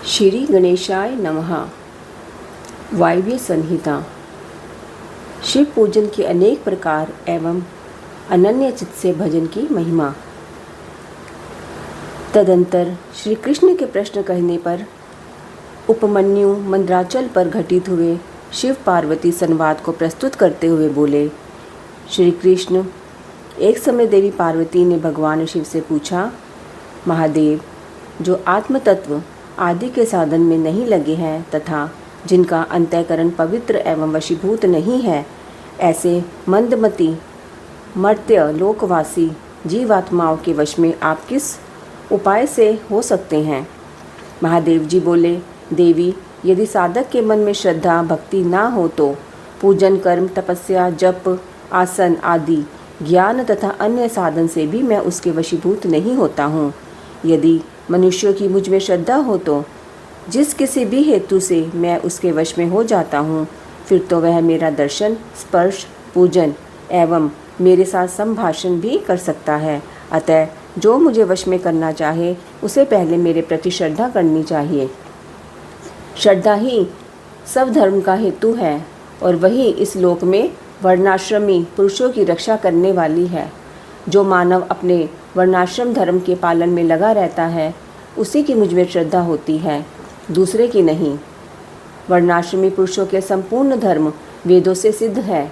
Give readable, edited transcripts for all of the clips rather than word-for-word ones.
श्री गणेशाय नमः। वायव्य संहिता। शिव पूजन के अनेक प्रकार एवं अनन्य चित्त से भजन की महिमा। तदंतर श्री कृष्ण के प्रश्न कहने पर उपमन्यु मंद्राचल पर घटित हुए शिव पार्वती संवाद को प्रस्तुत करते हुए बोले, श्री कृष्ण, एक समय देवी पार्वती ने भगवान शिव से पूछा, महादेव, जो आत्म तत्व आदि के साधन में नहीं लगे हैं तथा जिनका अंतःकरण पवित्र एवं वशीभूत नहीं है, ऐसे मंदमती मर्त्य लोकवासी जीवात्माओं के वश में आप किस उपाय से हो सकते हैं? महादेव जी बोले, देवी, यदि साधक के मन में श्रद्धा भक्ति ना हो तो पूजन कर्म तपस्या जप आसन आदि ज्ञान तथा अन्य साधन से भी मैं उसके वशीभूत नहीं होता हूँ। यदि मनुष्यों की मुझ में श्रद्धा हो तो जिस किसी भी हेतु से मैं उसके वश में हो जाता हूँ, फिर तो वह मेरा दर्शन स्पर्श पूजन एवं मेरे साथ संभाषण भी कर सकता है। अतः जो मुझे वश में करना चाहे उसे पहले मेरे प्रति श्रद्धा करनी चाहिए। श्रद्धा ही सब धर्म का हेतु है और वही इस लोक में वर्णाश्रमी पुरुषों की रक्षा करने वाली है। जो मानव अपने वर्णाश्रम धर्म के पालन में लगा रहता है, उसी की मुझ में श्रद्धा होती है, दूसरे की नहीं। वर्णाश्रमी पुरुषों के संपूर्ण धर्म वेदों से सिद्ध है।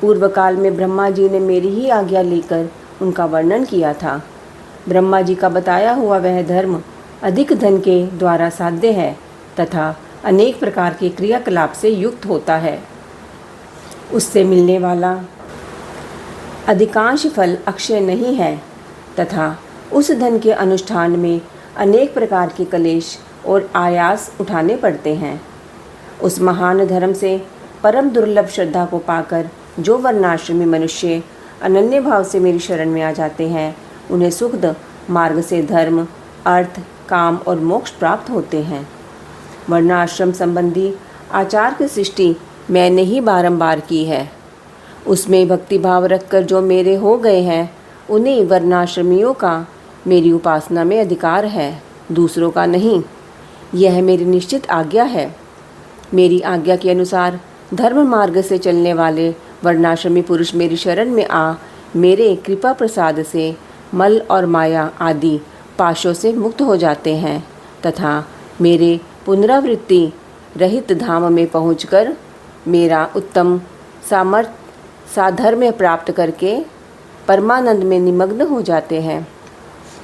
पूर्व काल में ब्रह्मा जी ने मेरी ही आज्ञा लेकर उनका वर्णन किया था। ब्रह्मा जी का बताया हुआ वह धर्म अधिक धन के द्वारा साध्य है तथा अनेक प्रकार के क्रियाकलाप से युक्त होता है। उससे मिलने वाला अधिकांश फल अक्षय नहीं है तथा उस धन के अनुष्ठान में अनेक प्रकार के कलेश और आयास उठाने पड़ते हैं। उस महान धर्म से परम दुर्लभ श्रद्धा को पाकर जो वर्णाश्रमी मनुष्य अनन्य भाव से मेरी शरण में आ जाते हैं, उन्हें सुखद मार्ग से धर्म अर्थ काम और मोक्ष प्राप्त होते हैं। वर्णाश्रम संबंधी आचार की सृष्टि मैंने ही बारंबार की है। उसमें भक्तिभाव रखकर जो मेरे हो गए हैं, उन्हीं वर्णाश्रमियों का मेरी उपासना में अधिकार है, दूसरों का नहीं। यह मेरी निश्चित आज्ञा है। मेरी आज्ञा के अनुसार धर्म मार्ग से चलने वाले वर्णाश्रमी पुरुष मेरी शरण में आ मेरे कृपा प्रसाद से मल और माया आदि पाशों से मुक्त हो जाते हैं तथा मेरे पुनरावृत्ति रहित धाम में पहुंचकर मेरा उत्तम साधर्म्य प्राप्त करके परमानंद में निमग्न हो जाते हैं।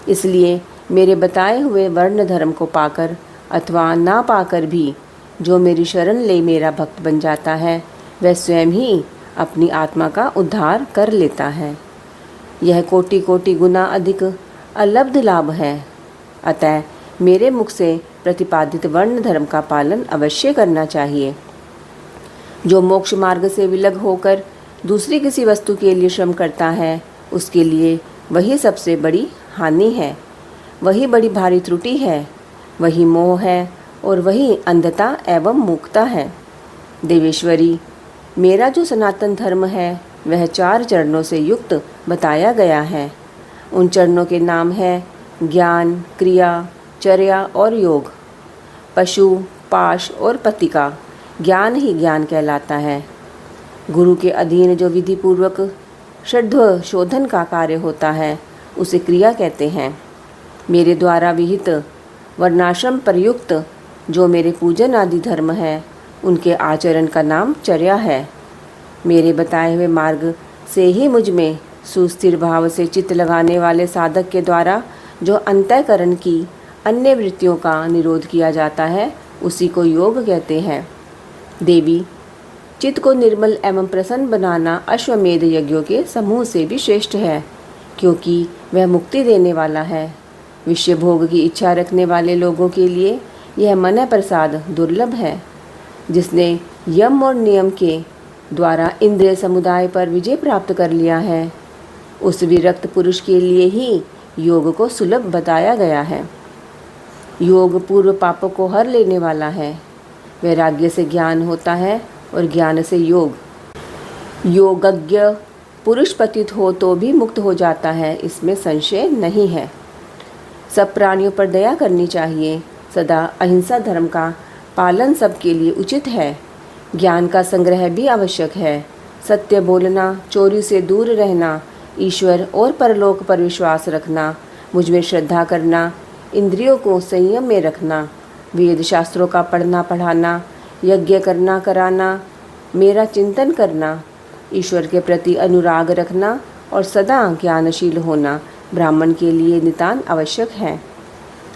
इसलिए मेरे बताए हुए वर्ण धर्म को पाकर अथवा ना पाकर भी जो मेरी शरण ले मेरा भक्त बन जाता है, वह स्वयं ही अपनी आत्मा का उद्धार कर लेता है। यह कोटि कोटि गुना अधिक अलब्ध लाभ है। अतः मेरे मुख से प्रतिपादित वर्ण धर्म का पालन अवश्य करना चाहिए। जो मोक्ष मार्ग से विलग होकर दूसरी किसी वस्तु के लिए श्रम करता है, उसके लिए वही सबसे बड़ी हानि है, वही बड़ी भारी त्रुटि है, वही मोह है और वही अंधता एवं मूर्खता है। देवेश्वरी, मेरा जो सनातन धर्म है वह 4 चरणों से युक्त बताया गया है। उन चरणों के नाम है ज्ञान, क्रिया, चर्या और योग। पशु, पाश और पतिका ज्ञान ही ज्ञान कहलाता है। गुरु के अधीन जो विधि पूर्वक श्रद्ध शोधन का कार्य होता है, उसे क्रिया कहते हैं। मेरे द्वारा विहित वर्णाश्रम प्रयुक्त जो मेरे पूजन आदि धर्म है, उनके आचरण का नाम चर्या है। मेरे बताए हुए मार्ग से ही मुझ में सुस्थिर भाव से चित्त लगाने वाले साधक के द्वारा जो अंतःकरण की अन्य वृत्तियों का निरोध किया जाता है, उसी को योग कहते हैं। देवी, चित्त को निर्मल एवं प्रसन्न बनाना अश्वमेध यज्ञों के समूह से भी श्रेष्ठ है, क्योंकि वह मुक्ति देने वाला है। विषय भोग की इच्छा रखने वाले लोगों के लिए यह मन प्रसाद दुर्लभ है। जिसने यम और नियम के द्वारा इंद्रिय समुदाय पर विजय प्राप्त कर लिया है, उस विरक्त पुरुष के लिए ही योग को सुलभ बताया गया है। योग पूर्व पापों को हर लेने वाला है। वैराग्य से ज्ञान होता है और ज्ञान से योग। योगज्ञ पुरुष पतित हो तो भी मुक्त हो जाता है, इसमें संशय नहीं है। सब प्राणियों पर दया करनी चाहिए सदा अहिंसा धर्म का पालन सबके लिए उचित है। ज्ञान का संग्रह भी आवश्यक है। सत्य बोलना, चोरी से दूर रहना, ईश्वर और परलोक पर विश्वास रखना, मुझ में श्रद्धा करना, इंद्रियों को संयम में रखना, वेद शास्त्रों का पढ़ना पढ़ाना, यज्ञ करना कराना, मेरा चिंतन करना, ईश्वर के प्रति अनुराग रखना और सदा ज्ञानशील होना ब्राह्मण के लिए नितांत आवश्यक है।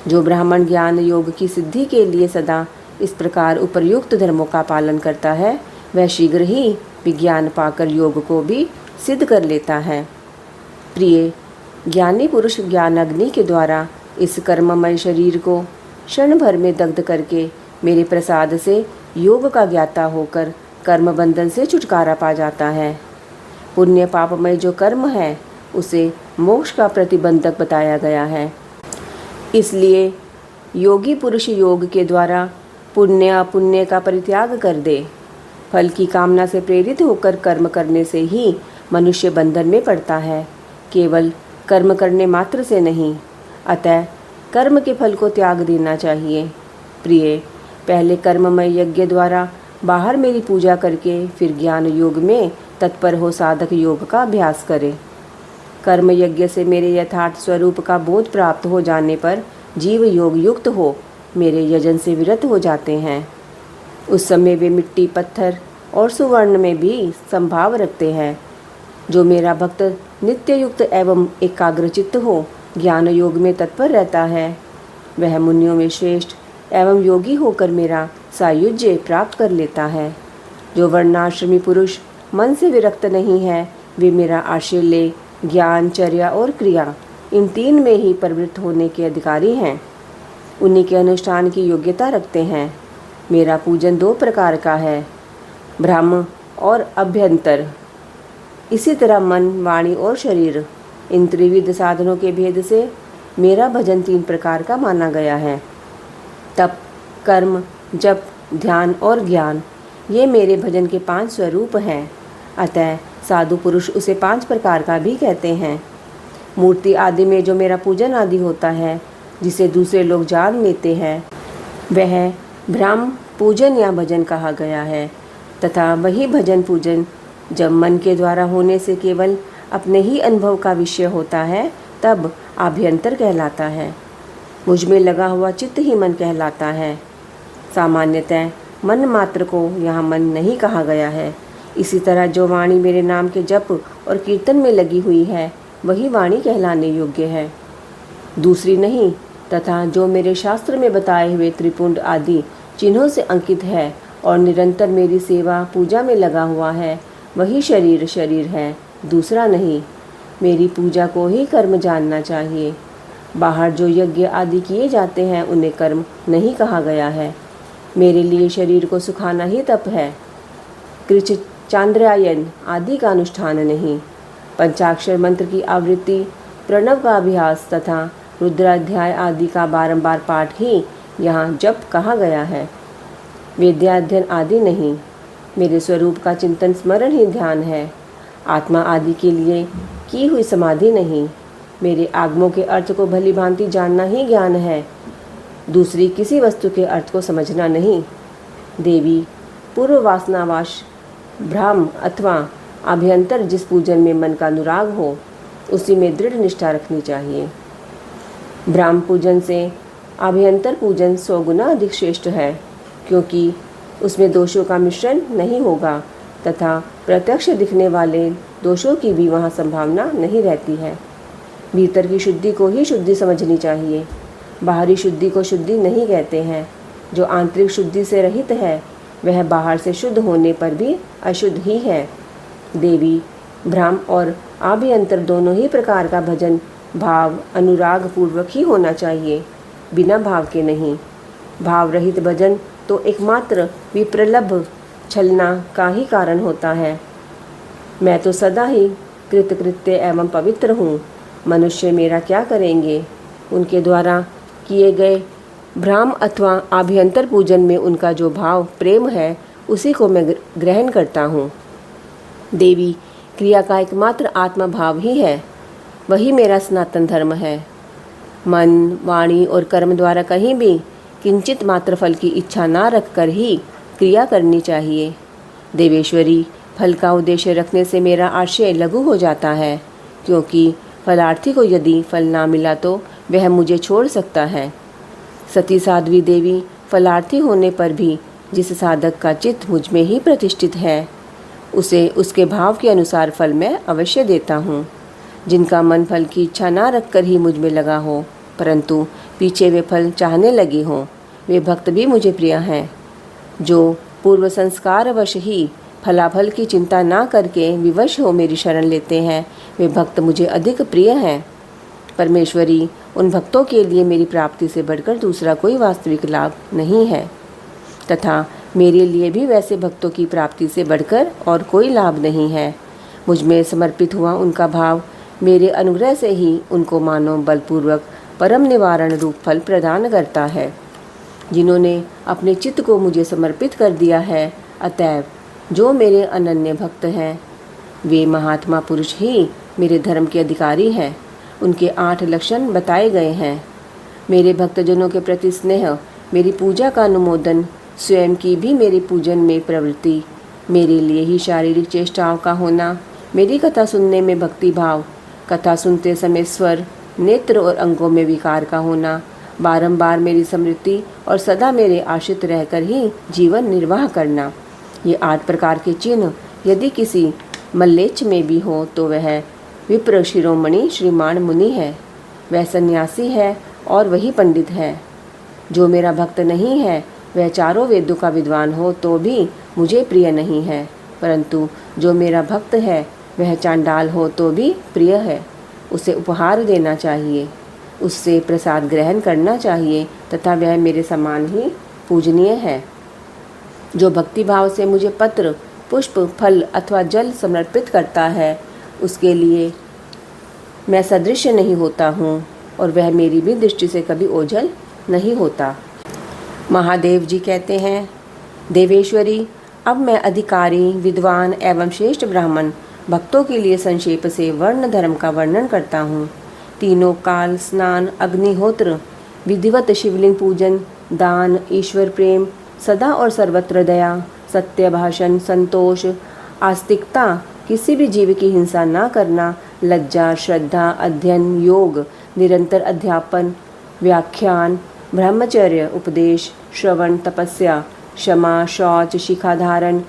जो ब्राह्मण ज्ञान योग की सिद्धि के लिए सदा इस प्रकार उपर्युक्त धर्मों का पालन करता है, वह शीघ्र ही विज्ञान पाकर योग को भी सिद्ध कर लेता है। प्रिय, ज्ञानी पुरुष ज्ञान अग्नि के द्वारा इस कर्ममय शरीर को क्षण भर में दग्ध करके मेरे प्रसाद से योग का ज्ञाता होकर कर्म बंधन से छुटकारा पा जाता है। पुण्य पापमय जो कर्म है उसे मोक्ष का प्रतिबंधक बताया गया है। इसलिए योगी पुरुष योग के द्वारा पुण्य अपुण्य का परित्याग कर दे। फल की कामना से प्रेरित होकर कर्म करने से ही मनुष्य बंधन में पड़ता है, केवल कर्म करने मात्र से नहीं। अतः कर्म के फल को त्याग देना चाहिए। प्रिय, पहले कर्ममय यज्ञ द्वारा बाहर मेरी पूजा करके फिर ज्ञान योग में तत्पर हो साधक योग का अभ्यास करे। कर्म यज्ञ से मेरे यथार्थ स्वरूप का बोध प्राप्त हो जाने पर जीव योग युक्त हो मेरे यजन से विरत हो जाते हैं। उस समय वे मिट्टी, पत्थर और सुवर्ण में भी संभाव रखते हैं। जो मेरा भक्त नित्य युक्त एवं एकाग्रचित्त हो ज्ञान योग में तत्पर रहता है, वह मुनियों में श्रेष्ठ एवं योगी होकर मेरा सायुज्य प्राप्त कर लेता है। जो वर्णाश्रमी पुरुष मन से विरक्त नहीं है, वे मेरा आश्रय ले ज्ञान, चर्या और क्रिया इन तीन में ही प्रवृत्त होने के अधिकारी हैं। उन्हीं के अनुष्ठान की योग्यता रखते हैं। मेरा पूजन दो प्रकार का है, ब्रह्म और अभ्यंतर। इसी तरह मन, वाणी और शरीर, इन त्रिविध साधनों के भेद से मेरा भजन तीन प्रकार का माना गया है। तप, कर्म, जप, ध्यान और ज्ञान, ये मेरे भजन के 5 स्वरूप हैं। अतः साधु पुरुष उसे 5 प्रकार का भी कहते हैं। मूर्ति आदि में जो मेरा पूजन आदि होता है, जिसे दूसरे लोग जान लेते हैं, वह ब्रह्म पूजन या भजन कहा गया है। तथा वही भजन पूजन जब मन के द्वारा होने से केवल अपने ही अनुभव का विषय होता है, तब आभ्यंतर कहलाता है। मुझ में लगा हुआ चित्त ही मन कहलाता है। सामान्यतः मन मात्र को यहाँ मन नहीं कहा गया है। इसी तरह जो वाणी मेरे नाम के जप और कीर्तन में लगी हुई है, वही वाणी कहलाने योग्य है, दूसरी नहीं। तथा जो मेरे शास्त्र में बताए हुए त्रिपुंड आदि चिन्हों से अंकित है और निरंतर मेरी सेवा पूजा में लगा हुआ है, वही शरीर शरीर है, दूसरा नहीं। मेरी पूजा को ही कर्म जानना चाहिए। बाहर जो यज्ञ आदि किए जाते हैं, उन्हें कर्म नहीं कहा गया है। मेरे लिए शरीर को सुखाना ही तप है, कृच, चांद्रायन आदि का अनुष्ठान नहीं। पंचाक्षर मंत्र की आवृत्ति, प्रणव का अभ्यास तथा रुद्राध्याय आदि का बारंबार पाठ ही यहाँ जप कहा गया है, वेद्याध्ययन आदि नहीं। मेरे स्वरूप का चिंतन स्मरण ही ध्यान है, आत्मा आदि के लिए की हुई समाधि नहीं। मेरे आगमों के अर्थ को भली भांति जानना ही ज्ञान है, दूसरी किसी वस्तु के अर्थ को समझना नहीं। देवी, पूर्व वासनावाश ब्रह्म अथवा अभ्यंतर जिस पूजन में मन का अनुराग हो, उसी में दृढ़ निष्ठा रखनी चाहिए। ब्रह्म पूजन से अभ्यंतर पूजन 100 गुना अधिक श्रेष्ठ है, क्योंकि उसमें दोषों का मिश्रण नहीं होगा तथा प्रत्यक्ष दिखने वाले दोषों की भी वहाँ संभावना नहीं रहती है। भीतर की शुद्धि को ही शुद्धि समझनी चाहिए, बाहरी शुद्धि को शुद्धि नहीं कहते हैं। जो आंतरिक शुद्धि से रहित है, वह बाहर से शुद्ध होने पर भी अशुद्ध ही है। देवी, ब्रह्म और आभ्यंतर दोनों ही प्रकार का भजन भाव अनुराग पूर्वक ही होना चाहिए, बिना भाव के नहीं। भाव रहित भजन तो एकमात्र विप्रलभ छलना का ही कारण होता है। मैं तो सदा ही कृतकृत्य एवं पवित्र हूँ। मनुष्य मेरा क्या करेंगे? उनके द्वारा किए गए ब्रह्म अथवा आभ्यंतर पूजन में उनका जो भाव प्रेम है, उसी को मैं ग्रहण करता हूँ। देवी, क्रिया का एकमात्र आत्मा भाव ही है, वही मेरा सनातन धर्म है। मन, वाणी और कर्म द्वारा कहीं भी किंचित मात्र फल की इच्छा ना रखकर ही क्रिया करनी चाहिए। देवेश्वरी, फल का उद्देश्य रखने से मेरा आशय लघु हो जाता है, क्योंकि फलार्थी को यदि फल ना मिला तो वह मुझे छोड़ सकता है। सती साध्वी देवी, फलार्थी होने पर भी जिस साधक का चित्त मुझ में ही प्रतिष्ठित है, उसे उसके भाव के अनुसार फल मैं अवश्य देता हूँ। जिनका मन फल की इच्छा ना रखकर ही मुझ में लगा हो, परंतु पीछे वे फल चाहने लगे हों, वे भक्त भी मुझे प्रिय हैं। जो पूर्व संस्कारवश ही फलाफल की चिंता ना करके विवश हो मेरी शरण लेते हैं, वे भक्त मुझे अधिक प्रिय हैं। परमेश्वरी, उन भक्तों के लिए मेरी प्राप्ति से बढ़कर दूसरा कोई वास्तविक लाभ नहीं है, तथा मेरे लिए भी वैसे भक्तों की प्राप्ति से बढ़कर और कोई लाभ नहीं है। मुझ में समर्पित हुआ उनका भाव मेरे अनुग्रह से ही उनको मानो बलपूर्वक परम निवारण रूप फल प्रदान करता है। जिन्होंने अपने चित्त को मुझे समर्पित कर दिया है, अतएव जो मेरे अनन्य भक्त हैं, वे महात्मा पुरुष ही मेरे धर्म के अधिकारी हैं। उनके 8 लक्षण बताए गए हैं। मेरे भक्तजनों के प्रति स्नेह, मेरी पूजा का अनुमोदन, स्वयं की भी मेरे पूजन में प्रवृत्ति, मेरे लिए ही शारीरिक चेष्टाओं का होना, मेरी कथा सुनने में भक्ति भाव, कथा सुनते समय स्वर, नेत्र और अंगों में विकार का होना, बारंबार मेरी स्मृति और सदा मेरे आश्रित रहकर ही जीवन निर्वाह करना, ये 8 प्रकार के चिन्ह यदि किसी मल्लेच्छ में भी हो तो वह विप्र शिरोमणि श्रीमान मुनि है, वह सन्यासी है और वही पंडित है। जो मेरा भक्त नहीं है वह चारों वेदों का विद्वान हो तो भी मुझे प्रिय नहीं है, परंतु जो मेरा भक्त है वह चांडाल हो तो भी प्रिय है। उसे उपहार देना चाहिए, उससे प्रसाद ग्रहण करना चाहिए तथा वह मेरे समान ही पूजनीय है। जो भक्ति भाव से मुझे पत्र, पुष्प, फल अथवा जल समर्पित करता है, उसके लिए मैं सदृश नहीं होता हूँ और वह मेरी भी दृष्टि से कभी ओझल नहीं होता। महादेव जी कहते हैं, देवेश्वरी, अब मैं अधिकारी, विद्वान एवं श्रेष्ठ ब्राह्मण भक्तों के लिए संक्षेप से वर्ण धर्म का वर्णन करता हूँ। तीनों काल, स्नान, अग्निहोत्र, विधिवत शिवलिंग पूजन, दान, ईश्वर प्रेम, सदा और सर्वत्र दया, सत्य भाषण, संतोष, आस्तिकता, किसी भी जीव की हिंसा ना करना, लज्जा, श्रद्धा, अध्ययन, योग, निरंतर अध्यापन, व्याख्यान, ब्रह्मचर्य, उपदेश, श्रवण, तपस्या, क्षमा, शौच, शिखा धारण,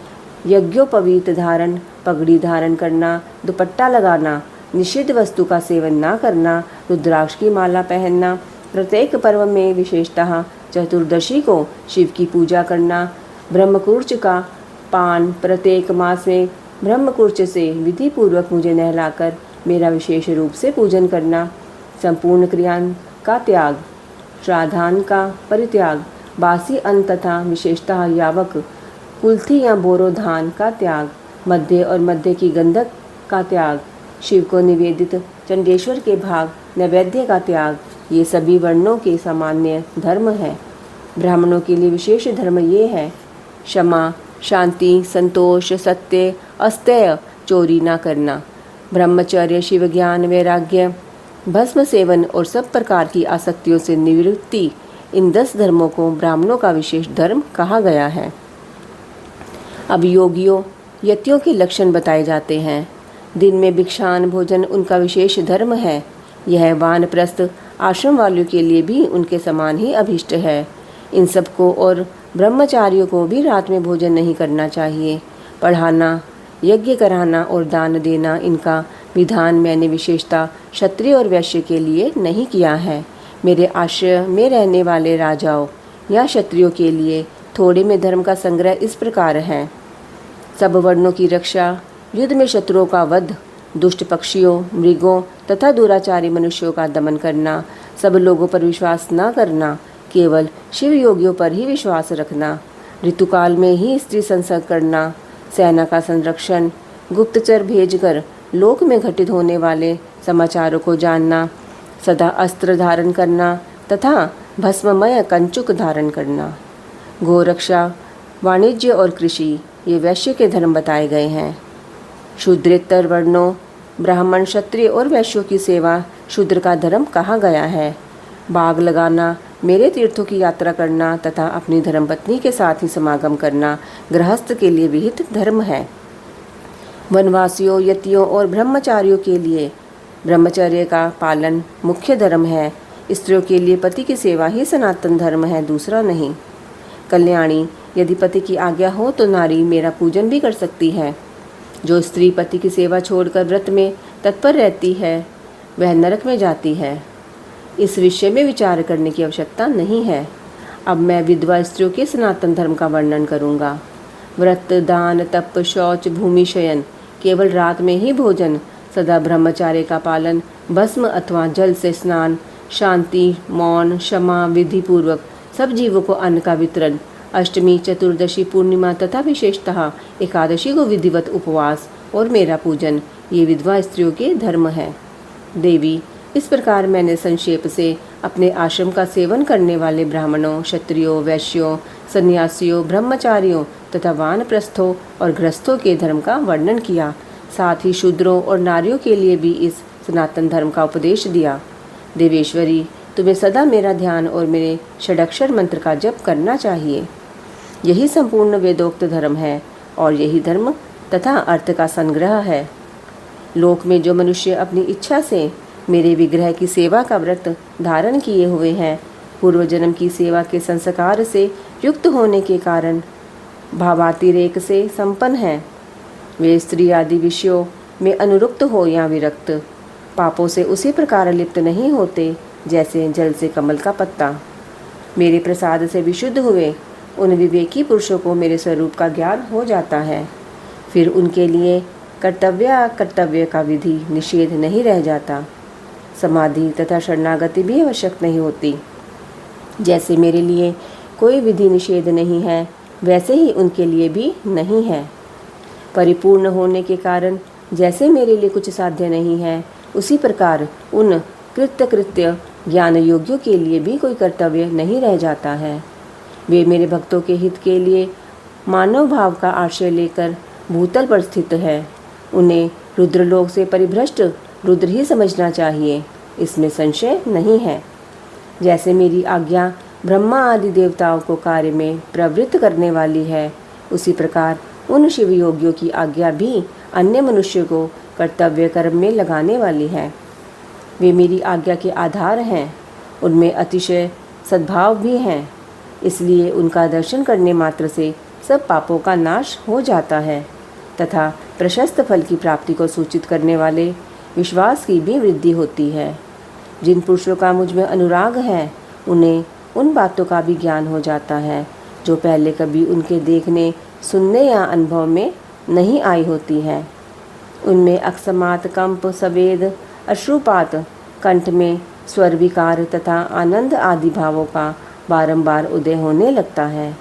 यज्ञोपवीत धारण, पगड़ी धारण करना, दुपट्टा लगाना, निषिद्ध वस्तु का सेवन ना करना, रुद्राक्ष की माला पहनना, प्रत्येक पर्व में विशेषतः चतुर्दशी को शिव की पूजा करना, ब्रह्मकुर्च का पान प्रत्येक मास में ब्रह्मकुर्च से विधि पूर्वक मुझे नहलाकर मेरा विशेष रूप से पूजन करना, संपूर्ण क्रियान का त्याग, श्राद्धान का परित्याग, बासी अन्न तथा विशेषतः यावक, कुल्थी या बोरो धान का त्याग, मध्य और मध्य की गंधक का त्याग, शिव को निवेदित चंडेश्वर के भाग नैवेद्य का त्याग, ये सभी वर्णों के सामान्य धर्म है। ब्राह्मणों के लिए विशेष धर्म ये है: क्षमा, शांति, संतोष, सत्य, अस्तेय, चोरी ना करना, ब्रह्मचर्य, शिव ज्ञान, वैराग्य, भस्म सेवन और सब प्रकार की आसक्तियों से निवृत्ति, इन 10 धर्मों को ब्राह्मणों का विशेष धर्म कहा गया है। अब योगियों, यतियों के लक्षण बताए जाते हैं। दिन में भिक्षान भोजन उनका विशेष धर्म है। यह वानप्रस्थ आश्रम वालों के लिए भी उनके समान ही अभिष्ट है। इन सबको और ब्रह्मचारियों को भी रात में भोजन नहीं करना चाहिए। पढ़ाना, यज्ञ कराना और दान देना, इनका विधान मैंने विशेषता क्षत्रिय और वैश्य के लिए नहीं किया है। मेरे आश्रय में रहने वाले राजाओं या क्षत्रियों के लिए थोड़े में धर्म का संग्रह इस प्रकार है: सब वर्णों की रक्षा, युद्ध में शत्रुओं का वध, दुष्ट पक्षियों, मृगों तथा दुराचारी मनुष्यों का दमन करना, सब लोगों पर विश्वास न करना, केवल शिव योगियों पर ही विश्वास रखना, ऋतुकाल में ही स्त्री संसर्ग करना, सेना का संरक्षण, गुप्तचर भेजकर लोक में घटित होने वाले समाचारों को जानना, सदा अस्त्र धारण करना तथा भस्ममय कंचुक धारण करना, गोरक्षा, वाणिज्य और कृषि, ये वैश्य के धर्म बताए गए हैं। शूद्रेतर वर्णों, ब्राह्मण, क्षत्रिय और वैश्यों की सेवा शूद्र का धर्म कहा गया है। बाग लगाना, मेरे तीर्थों की यात्रा करना तथा अपनी धर्मपत्नी के साथ ही समागम करना गृहस्थ के लिए विहित धर्म है। वनवासियों, यतियों और ब्रह्मचारियों के लिए ब्रह्मचर्य का पालन मुख्य धर्म है। स्त्रियों के लिए पति की सेवा ही सनातन धर्म है, दूसरा नहीं। कल्याणी, यदि पति की आज्ञा हो तो नारी मेरा पूजन भी कर सकती है। जो स्त्री पति की सेवा छोड़कर व्रत में तत्पर रहती है वह नरक में जाती है। इस विषय में विचार करने की आवश्यकता नहीं है। अब मैं विधवा स्त्रियों के सनातन धर्म का वर्णन करूँगा। व्रत, दान, तप, शौच, भूमि शयन, केवल रात में ही भोजन, सदा ब्रह्मचार्य का पालन, भस्म अथवा जल से स्नान, शांति, मौन, क्षमा, विधि पूर्वक सब जीवों को अन्न का वितरण, अष्टमी, चतुर्दशी, पूर्णिमा तथा विशेषतः एकादशी को विधिवत उपवास और मेरा पूजन, ये विधवा स्त्रियों के धर्म है। देवी, इस प्रकार मैंने संक्षेप से अपने आश्रम का सेवन करने वाले ब्राह्मणों, क्षत्रियों, वैश्यों, सन्यासियों, ब्रह्मचारियों तथा वानप्रस्थों और गृहस्थों के धर्म का वर्णन किया। साथ ही शूद्रों और नारियों के लिए भी इस सनातन धर्म का उपदेश दिया। देवेश्वरी, तुम्हें सदा मेरा ध्यान और मेरे षडक्षर मंत्र का जप करना चाहिए। यही संपूर्ण वेदोक्त धर्म है और यही धर्म तथा अर्थ का संग्रह है। लोक में जो मनुष्य अपनी इच्छा से मेरे विग्रह की सेवा का व्रत धारण किए हुए हैं, पूर्व जन्म की सेवा के संस्कार से युक्त होने के कारण भावातिरेक से संपन्न हैं। वे स्त्री आदि विषयों में अनुरुक्त हो या विरक्त, पापों से उसी प्रकार लिप्त नहीं होते जैसे जल से कमल का पत्ता। मेरे प्रसाद से विशुद्ध हुए उन विवेकी पुरुषों को मेरे स्वरूप का ज्ञान हो जाता है। फिर उनके लिए कर्तव्य अकर्तव्य का विधि निषेध नहीं रह जाता। समाधि तथा शरणागति भी आवश्यक नहीं होती। जैसे मेरे लिए कोई विधि निषेध नहीं है, वैसे ही उनके लिए भी नहीं है। परिपूर्ण होने के कारण जैसे मेरे लिए कुछ साध्य नहीं है, उसी प्रकार उन कृत्य ज्ञान योग्यों के लिए भी कोई कर्तव्य नहीं रह जाता है। वे मेरे भक्तों के हित के लिए मानव भाव का आश्रय लेकर भूतल पर स्थित है। उन्हें रुद्रलोक से परिभ्रष्ट रुद्र ही समझना चाहिए, इसमें संशय नहीं है। जैसे मेरी आज्ञा ब्रह्मा आदि देवताओं को कार्य में प्रवृत्त करने वाली है, उसी प्रकार उन शिव योगियों की आज्ञा भी अन्य मनुष्य को कर्तव्य कर्म में लगाने वाली है। वे मेरी आज्ञा के आधार हैं, उनमें अतिशय सद्भाव भी हैं, इसलिए उनका दर्शन करने मात्र से सब पापों का नाश हो जाता है तथा प्रशस्त फल की प्राप्ति को सूचित करने वाले विश्वास की भी वृद्धि होती है। जिन पुरुषों का मुझ में अनुराग है, उन्हें उन बातों का भी ज्ञान हो जाता है जो पहले कभी उनके देखने, सुनने या अनुभव में नहीं आई होती है। उनमें अकस्मात कंप, सवेद, अश्रुपात, कंठ में स्वर विकार तथा आनंद आदि भावों का बारंबार उदय होने लगता है।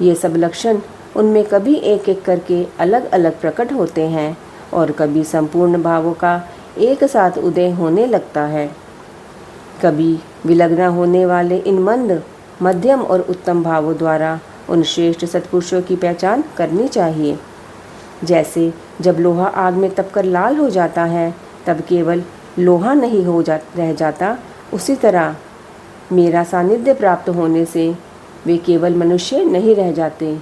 ये सब लक्षण उनमें कभी एक एक करके अलग अलग प्रकट होते हैं और कभी संपूर्ण भावों का एक साथ उदय होने लगता है। कभी विलग्न होने वाले इन मंद, मध्यम और उत्तम भावों द्वारा उन श्रेष्ठ सत्पुरुषों की पहचान करनी चाहिए। जैसे जब लोहा आग में तपकर लाल हो जाता है, तब केवल लोहा नहीं रह जाता, उसी तरह मेरा सानिध्य प्राप्त होने से वे केवल मनुष्य नहीं रह जाते,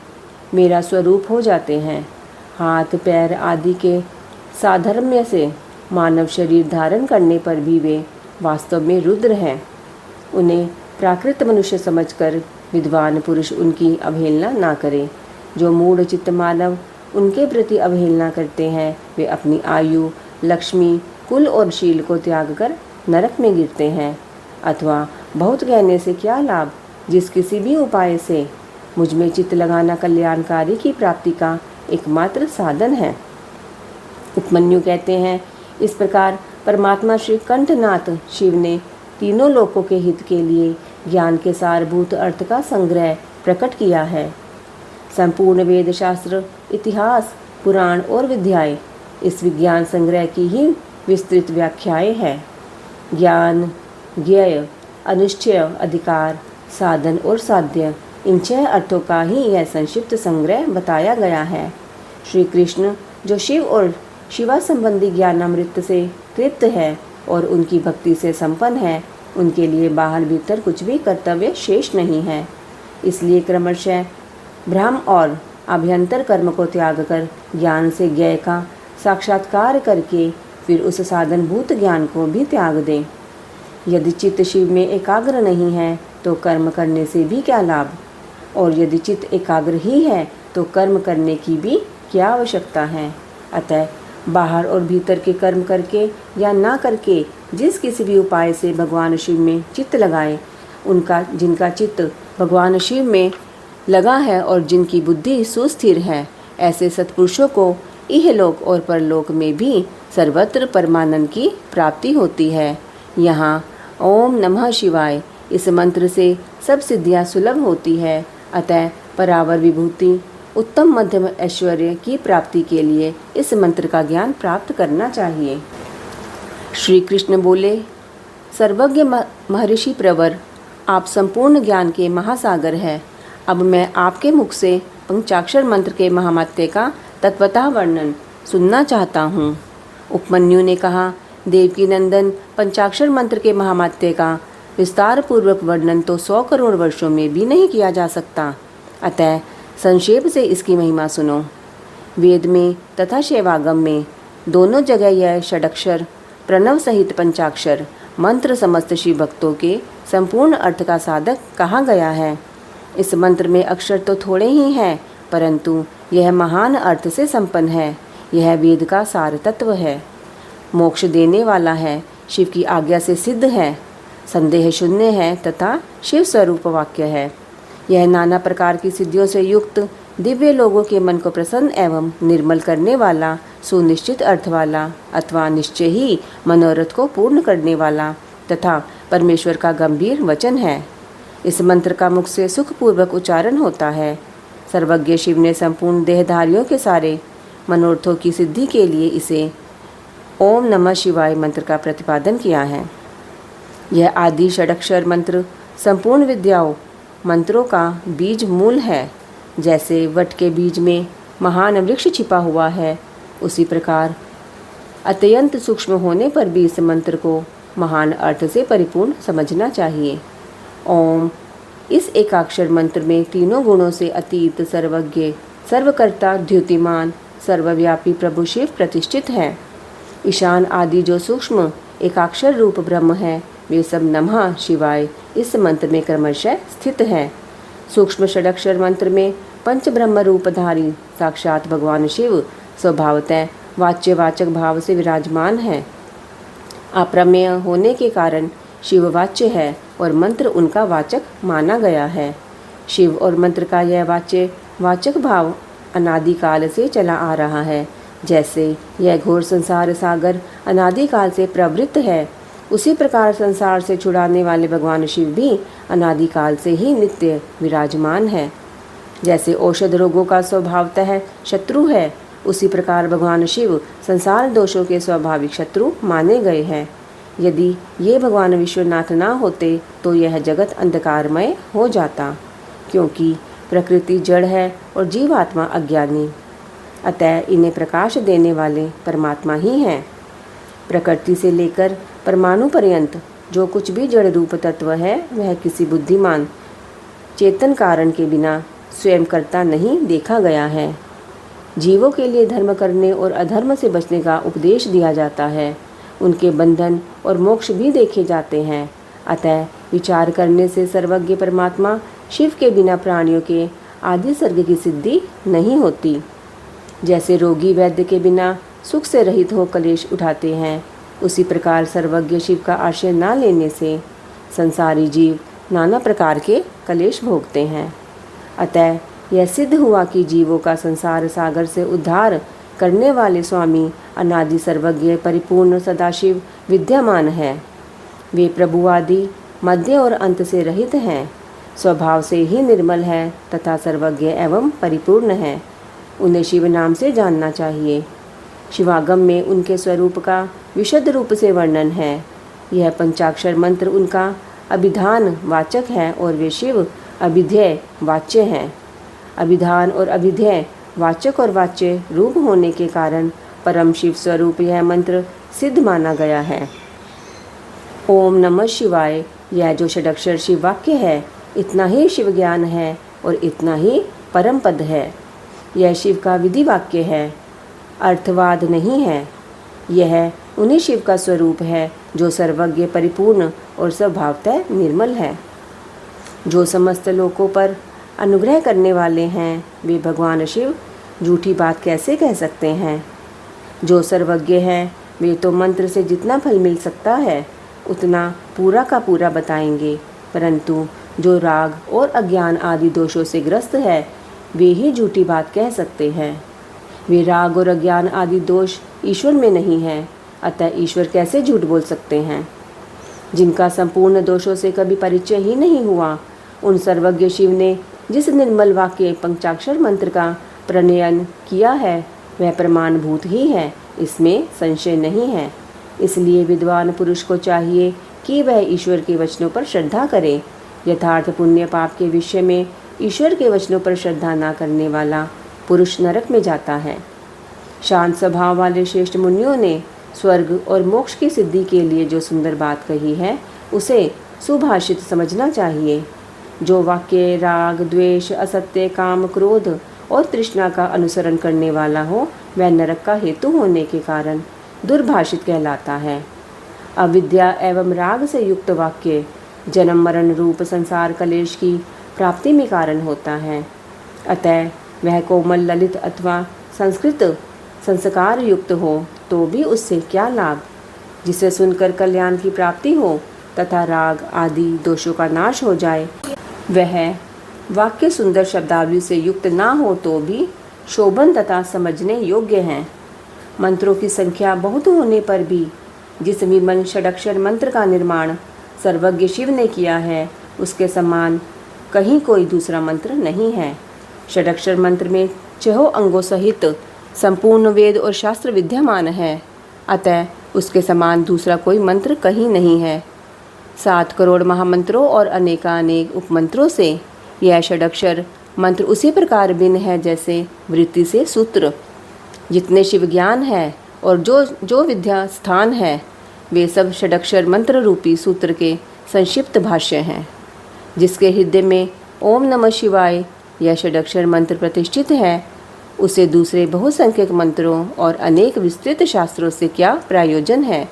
मेरा स्वरूप हो जाते हैं। हाथ, पैर आदि के साधर्म्य से मानव शरीर धारण करने पर भी वे वास्तव में रुद्र हैं। उन्हें प्राकृत मनुष्य समझकर विद्वान पुरुष उनकी अवहेलना ना करें। जो मूढ़ चित्त मानव उनके प्रति अवहेलना करते हैं, वे अपनी आयु, लक्ष्मी, कुल और शील को त्याग कर नरक में गिरते हैं। अथवा बहुत कहने से क्या लाभ, जिस किसी भी उपाय से मुझ में चित्त लगाना कल्याणकारी की प्राप्ति का एकमात्र साधन है। उपमन्यु कहते हैं, इस प्रकार परमात्मा श्री कंठनाथ शिव ने तीनों लोकों के हित के लिए ज्ञान के सारभूत अर्थ का संग्रह प्रकट किया है। संपूर्ण वेद शास्त्र, इतिहास, पुराण और विद्याएं इस विज्ञान संग्रह की ही विस्तृत व्याख्याएं हैं। ज्ञान, ज्ञेय, अनुष्ठेय, अधिकार, साधन और साध्य, इन 6 अर्थों का ही यह संक्षिप्त संग्रह बताया गया है। श्री कृष्ण जो शिव और शिवा संबंधी ज्ञानामृत से तृप्त है और उनकी भक्ति से संपन्न है, उनके लिए बाहर भीतर कुछ भी कर्तव्य शेष नहीं है। इसलिए क्रमशः ब्रह्म और अभ्यंतर कर्म को त्याग कर ज्ञान से ज्ञेय का साक्षात्कार करके फिर उस साधनभूत ज्ञान को भी त्याग दें। यदि चित्त शिव में एकाग्र नहीं है तो कर्म करने से भी क्या लाभ, और यदि चित्त एकाग्र ही है तो कर्म करने की भी क्या आवश्यकता है। अतः बाहर और भीतर के कर्म करके या ना करके जिस किसी भी उपाय से भगवान शिव में चित्त लगाए, जिनका चित्त भगवान शिव में लगा है और जिनकी बुद्धि सुस्थिर है, ऐसे सत्पुरुषों को इहलोक और परलोक में भी सर्वत्र परमानंद की प्राप्ति होती है। यहाँ ओम नमः शिवाय इस मंत्र से सब सिद्धियाँ सुलभ होती है। अतः परावर विभूति उत्तम मध्यम ऐश्वर्य की प्राप्ति के लिए इस मंत्र का ज्ञान प्राप्त करना चाहिए। श्री कृष्ण बोले, सर्वज्ञ महर्षि प्रवर, आप संपूर्ण ज्ञान के महासागर है। अब मैं आपके मुख से पंचाक्षर मंत्र के महात्म्य का तत्वतः वर्णन सुनना चाहता हूँ। उपमन्यु ने कहा, देवकी नंदन, पंचाक्षर मंत्र के महात्म्य का विस्तार पूर्वक वर्णन तो 100 करोड़ वर्षों में भी नहीं किया जा सकता। अतः संक्षेप से इसकी महिमा सुनो। वेद में तथा शैवागम में दोनों जगह यह षडक्षर प्रणव सहित पंचाक्षर मंत्र समस्त शिव भक्तों के संपूर्ण अर्थ का साधक कहा गया है। इस मंत्र में अक्षर तो थोड़े ही हैं, परंतु यह महान अर्थ से संपन्न है। यह वेद का सार तत्व है, मोक्ष देने वाला है, शिव की आज्ञा से सिद्ध है, संदेह शून्य है तथा शिव स्वरूप वाक्य है। यह नाना प्रकार की सिद्धियों से युक्त दिव्य लोगों के मन को प्रसन्न एवं निर्मल करने वाला, सुनिश्चित अर्थ वाला अथवा निश्चय ही मनोरथ को पूर्ण करने वाला तथा परमेश्वर का गंभीर वचन है। इस मंत्र का मुख से सुखपूर्वक उच्चारण होता है। सर्वज्ञ शिव ने संपूर्ण देहधारियों के सारे मनोरथों की सिद्धि के लिए इसे ओम नमः शिवाय मंत्र का प्रतिपादन किया है। यह आदि षडक्षर मंत्र संपूर्ण विद्याओं मंत्रों का बीज मूल है। जैसे वट के बीज में महान वृक्ष छिपा हुआ है, उसी प्रकार अत्यंत सूक्ष्म होने पर भी इस मंत्र को महान अर्थ से परिपूर्ण समझना चाहिए। ओम इस एकाक्षर मंत्र में तीनों गुणों से अतीत, सर्वज्ञ, सर्वकर्ता, द्युतिमान, सर्वव्यापी प्रभु शिव प्रतिष्ठित है। ईशान आदि जो सूक्ष्म एकाक्षर रूप ब्रह्म है, वे सब नमः शिवाय इस मंत्र में क्रमशः स्थित है। सूक्ष्म षडक्षर मंत्र में पंच ब्रह्म रूपधारी साक्षात भगवान शिव स्वभावतः वाच्यवाचक भाव से विराजमान है। अप्रमेय होने के कारण शिव वाच्य है और मंत्र उनका वाचक माना गया है। शिव और मंत्र का यह वाचक भाव अनादिकाल से चला आ रहा है। जैसे यह घोर संसार सागर अनादिकाल से प्रवृत्त है, उसी प्रकार संसार से छुड़ाने वाले भगवान शिव भी अनादिकाल से ही नित्य विराजमान है। जैसे औषध रोगों का स्वभावतः शत्रु है, उसी प्रकार भगवान शिव संसार दोषों के स्वाभाविक शत्रु माने गए हैं। यदि ये भगवान विश्वनाथ ना होते तो यह जगत अंधकारमय हो जाता, क्योंकि प्रकृति जड़ है और जीवात्मा अज्ञानी। अतः इन्हें प्रकाश देने वाले परमात्मा ही हैं। प्रकृति से लेकर परमाणु पर्यंत जो कुछ भी जड़ रूप तत्व है, वह किसी बुद्धिमान चेतन कारण के बिना स्वयं करता नहीं देखा गया है। जीवों के लिए धर्म करने और अधर्म से बचने का उपदेश दिया जाता है। उनके बंधन और मोक्ष भी देखे जाते हैं। अतः विचार करने से सर्वज्ञ परमात्मा शिव के बिना प्राणियों के आदि सर्ग की सिद्धि नहीं होती। जैसे रोगी वैद्य के बिना सुख से रहित हो कलेश उठाते हैं, उसी प्रकार सर्वज्ञ शिव का आश्रय न लेने से संसारी जीव नाना प्रकार के कलेश भोगते हैं। अतः यह सिद्ध हुआ कि जीवों का संसार सागर से उद्धार करने वाले स्वामी अनादि सर्वज्ञ परिपूर्ण सदाशिव विद्यमान है। वे प्रभु आदि मध्य और अंत से रहित हैं, स्वभाव से ही निर्मल है तथा सर्वज्ञ एवं परिपूर्ण है। उन्हें शिव नाम से जानना चाहिए। शिवागम में उनके स्वरूप का विशुद्ध रूप से वर्णन है। यह पंचाक्षर मंत्र उनका अभिधान वाचक है और वे शिव अभिधेय वाच्य हैं। अभिधान और अभिधेय वाचक और वाच्य रूप होने के कारण परम शिव स्वरूप यह मंत्र सिद्ध माना गया है। ओम नमः शिवाय यह जो षडक्षर शिव वाक्य है, इतना ही शिव ज्ञान है और इतना ही परम पद है। यह शिव का विधि वाक्य है, अर्थवाद नहीं है। यह उन्हीं शिव का स्वरूप है जो सर्वज्ञ, परिपूर्ण और स्वभावतः निर्मल है। जो समस्त लोकों पर अनुग्रह करने वाले हैं, वे भगवान शिव झूठी बात कैसे कह सकते हैं। जो सर्वज्ञ हैं, वे तो मंत्र से जितना फल मिल सकता है उतना पूरा का पूरा बताएंगे, परंतु जो राग और अज्ञान आदि दोषों से ग्रस्त है, वे ही झूठी बात कह सकते हैं। वे राग और अज्ञान आदि दोष ईश्वर में नहीं हैं, अतः ईश्वर कैसे झूठ बोल सकते हैं। जिनका संपूर्ण दोषों से कभी परिचय ही नहीं हुआ, उन सर्वज्ञ शिव ने जिस निर्मल वाक्य पंचाक्षर मंत्र का प्रणयन किया है, वह प्रमाणभूत ही है, इसमें संशय नहीं है। इसलिए विद्वान पुरुष को चाहिए कि वह ईश्वर के वचनों पर श्रद्धा करे। यथार्थ पुण्य पाप के विषय में ईश्वर के वचनों पर श्रद्धा न करने वाला पुरुष नरक में जाता है। शांत स्वभाव वाले श्रेष्ठ मुनियों ने स्वर्ग और मोक्ष की सिद्धि के लिए जो सुंदर बात कही है, उसे सुभाषित समझना चाहिए। जो वाक्य राग, द्वेष, असत्य, काम, क्रोध और तृष्णा का अनुसरण करने वाला हो, वह नरक का हेतु होने के कारण दुर्भाषित कहलाता है। अविद्या एवं राग से युक्त वाक्य जन्म मरण रूप संसार कलेश की प्राप्ति में कारण होता है। अतः वह कोमल, ललित अथवा संस्कृत संस्कार युक्त हो तो भी उससे क्या लाभ। जिसे सुनकर कल्याण की प्राप्ति हो तथा राग आदि दोषों का नाश हो जाए, वह वाक्य सुंदर शब्दावली से युक्त ना हो तो भी शोभन तथा समझने योग्य हैं। मंत्रों की संख्या बहुत होने पर भी जिस विमल षडक्षर मंत्र का निर्माण सर्वज्ञ शिव ने किया है, उसके समान कहीं कोई दूसरा मंत्र नहीं है। षडक्षर मंत्र में 6 अंगों सहित संपूर्ण वेद और शास्त्र विद्यमान है, अतः उसके समान दूसरा कोई मंत्र कहीं नहीं है। 7 करोड़ महामंत्रों और अनेकानेक उपमंत्रों से यह षडक्षर मंत्र उसी प्रकार भिन्न है जैसे वृत्ति से सूत्र। जितने शिव ज्ञान है और जो विद्या स्थान है, वे सब षडक्षर मंत्र रूपी सूत्र के संक्षिप्त भाष्य हैं। जिसके हृदय में ओम नमः शिवाय यह षडक्षर मंत्र प्रतिष्ठित है, उसे दूसरे बहुसंख्यक मंत्रों और अनेक विस्तृत शास्त्रों से क्या प्रयोजन है।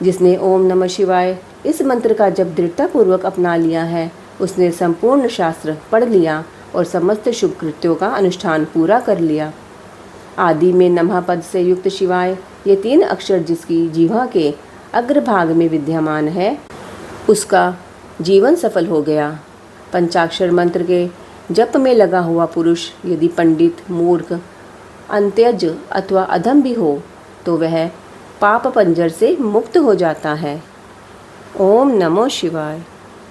जिसने ओम नमः शिवाय इस मंत्र का जब दृढ़तापूर्वक अपना लिया है, उसने संपूर्ण शास्त्र पढ़ लिया और समस्त शुभ कृत्यों का अनुष्ठान पूरा कर लिया। आदि में नमः पद से युक्त शिवाय ये 3 अक्षर जिसकी जीवा के अग्रभाग में विद्यमान है, उसका जीवन सफल हो गया। पंचाक्षर मंत्र के जप में लगा हुआ पुरुष यदि पंडित, मूर्ख, अंत्यज अथवा अधम भी हो तो वह पाप पंजर से मुक्त हो जाता है। ओम नमो शिवाय।